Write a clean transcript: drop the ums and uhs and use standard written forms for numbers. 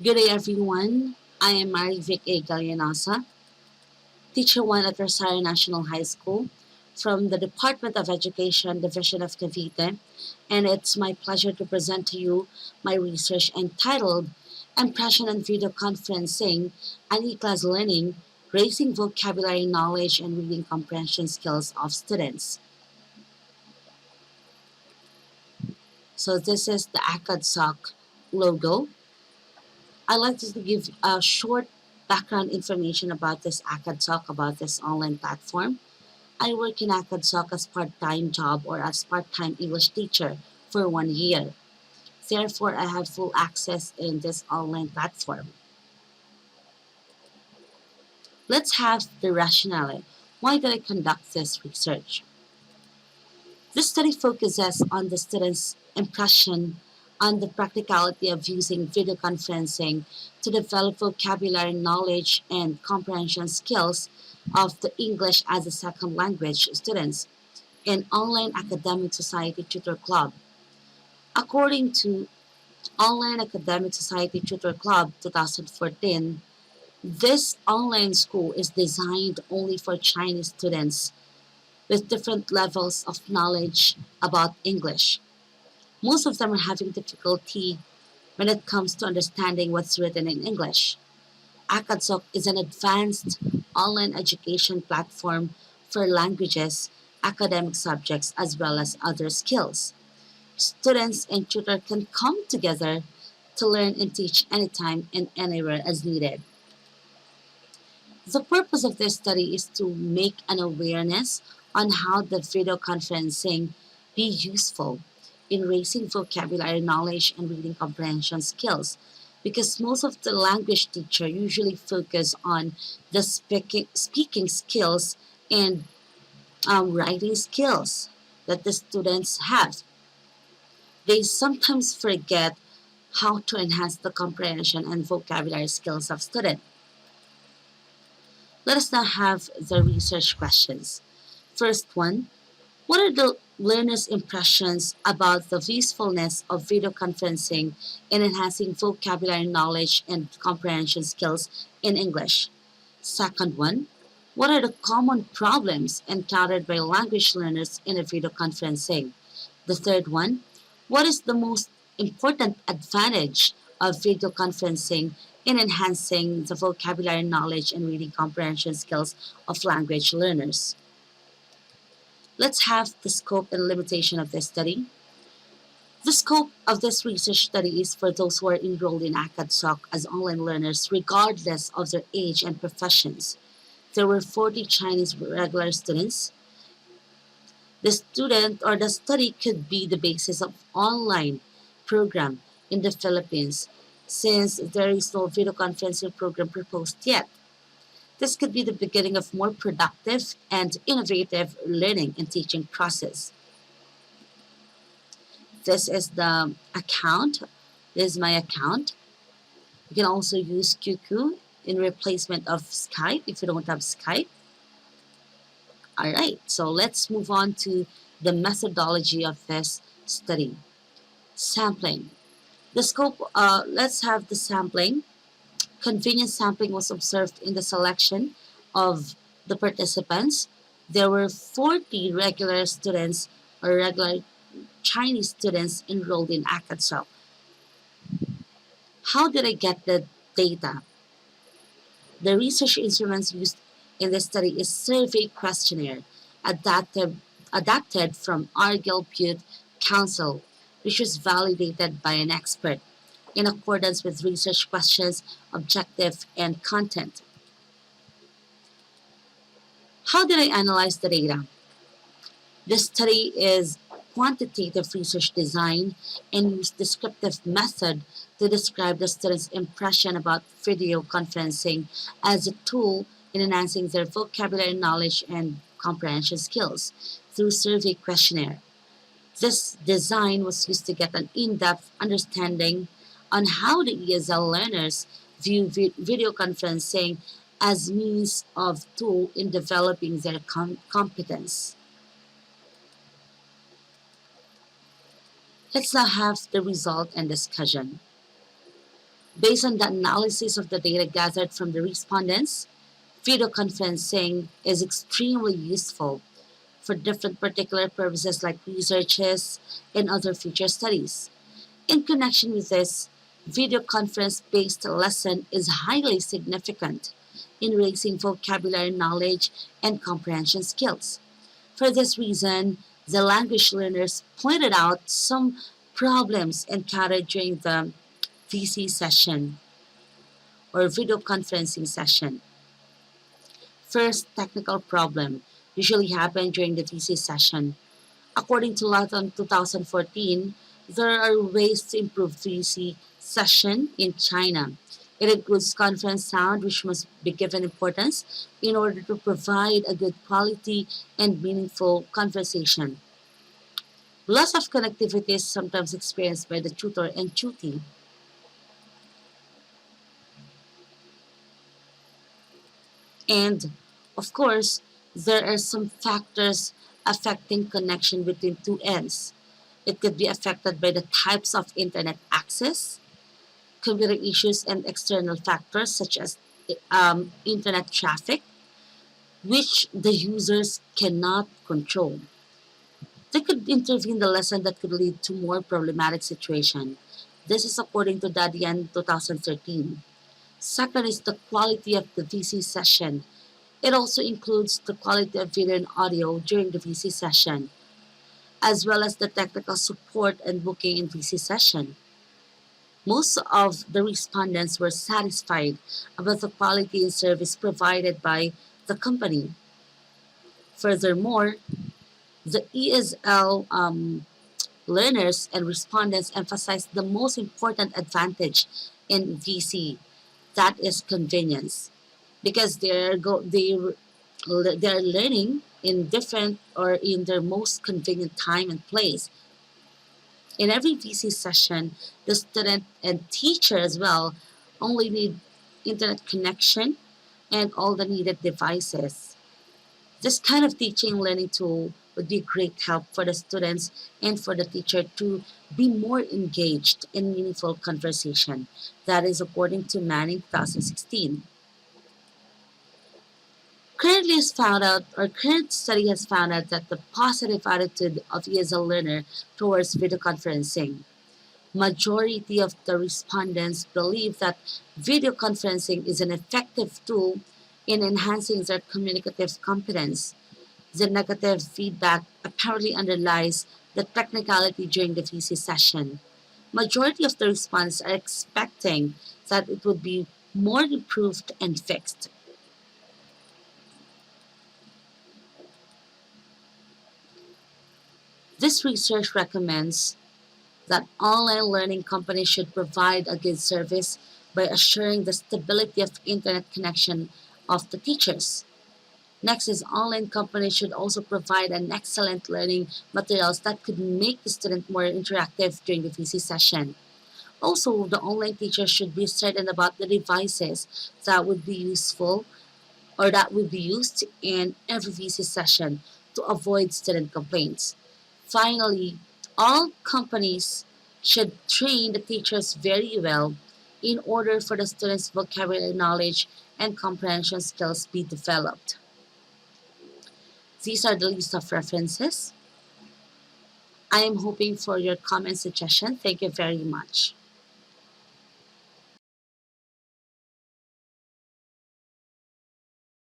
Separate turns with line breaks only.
Good day, everyone. I am Marivic A. Gallanosa, Teacher 1 at Rosario National High School from the Department of Education, Division of Cavite, and it's my pleasure to present to you my research entitled Impression and Video Conferencing and E-Class Learning, Raising Vocabulary Knowledge and Reading Comprehension Skills of Students. So this is the Acadsoc logo. I'd like to give a short background information about this Acadsoc, about this online platform. I work in Acadsoc as part-time job or as part-time English teacher for 1 year. Therefore, I have full access in this online platform. Let's have the rationale. Why did I conduct this research? This study focuses on the students' impression on the practicality of using video conferencing to develop vocabulary knowledge and comprehension skills of the English as a second language students in Online Academic Society Tutor Club. According to Online Academic Society Tutor Club 2014, this online school is designed only for Chinese students with different levels of knowledge about English. Most of them are having difficulty when it comes to understanding what's written in English. Acadsoc is an advanced online education platform for languages, academic subjects, as well as other skills. Students and tutor can come together to learn and teach anytime and anywhere as needed. The purpose of this study is to make an awareness on how the video conferencing be useful in raising vocabulary knowledge and reading comprehension skills because most of the language teacher usually focus on the speaking skills and writing skills that the students have. They sometimes forget how to enhance the comprehension and vocabulary skills of students. Let us now have the research questions. First one, what are the learners' impressions about the usefulness of video conferencing in enhancing vocabulary knowledge and comprehension skills in English? Second one, what are the common problems encountered by language learners in a video conferencing? The third one, what is the most important advantage of video conferencing in enhancing the vocabulary knowledge and reading comprehension skills of language learners? Let's have the scope and limitation of this study. The scope of this research study is for those who are enrolled in Acadsoc as online learners regardless of their age and professions. There were 40 Chinese regular students. The student or the study could be the basis of online program in the Philippines since there is no video conferencing program proposed yet. This could be the beginning of more productive and innovative learning and teaching process. This is the account. This is my account. You can also use QQ in replacement of Skype if you don't have Skype. All right, so let's move on to the methodology of this study. Sampling. The scope, let's have the sampling. Convenience sampling was observed in the selection of the participants. There were 40 regular students or regular Chinese students enrolled in Acadsoc. How did I get the data? The research instruments used in this study is survey questionnaire adapted from Argyll Butte Council, which was validated by an expert in accordance with research questions, objective, and content. How did I analyze the data? This study is quantitative research design and used descriptive method to describe the students' impression about video conferencing as a tool in enhancing their vocabulary knowledge and comprehension skills through survey questionnaire. This design was used to get an in-depth understanding on how the ESL learners view video conferencing as means of tool in developing their competence. Let's now have the result and discussion. Based on the analysis of the data gathered from the respondents, video conferencing is extremely useful for different particular purposes like researches and other future studies. In connection with this, video conference based lesson is highly significant in raising vocabulary knowledge and comprehension skills. For this reason, the language learners pointed out some problems encountered during the VC session or video conferencing session. First, technical problem usually happen during the VC session. According to Latin 2014, there are ways to improve VC session in China. It includes conference sound, which must be given importance in order to provide a good quality and meaningful conversation. Loss of connectivity is sometimes experienced by the tutor and tutee. And of course, there are some factors affecting connection between two ends. It could be affected by the types of internet access, computer issues, and external factors such as internet traffic, which the users cannot control. They could intervene the lesson that could lead to more problematic situation. This is according to Dadian 2013. Second is the quality of the VC session. It also includes the quality of video and audio during the VC session, as well as the technical support and booking in VC session. Most of the respondents were satisfied about the quality and service provided by the company. Furthermore, the ESL learners and respondents emphasized the most important advantage in VC, that is convenience, because they're learning in different or in their most convenient time and place. In every VC session, the student and teacher as well only need internet connection and all the needed devices. This kind of teaching and learning tool would be great help for the students and for the teacher to be more engaged in meaningful conversation. That is according to Manning 2016. Current study has found out that the positive attitude of ESL learner towards video conferencing. Majority of the respondents believe that video conferencing is an effective tool in enhancing their communicative competence. The negative feedback apparently underlies the technicality during the VC session. Majority of the respondents are expecting that it would be more improved and fixed. This research recommends that online learning companies should provide a good service by assuring the stability of internet connection of the teachers. Next is online companies should also provide an excellent learning materials that could make the student more interactive during the VC session. Also, the online teacher should be certain about the devices that would be useful or that would be used in every VC session to avoid student complaints. Finally, all companies should train the teachers very well in order for the students' vocabulary knowledge and comprehension skills be developed. These are the list of references. I am hoping for your comment suggestion. Thank you very much.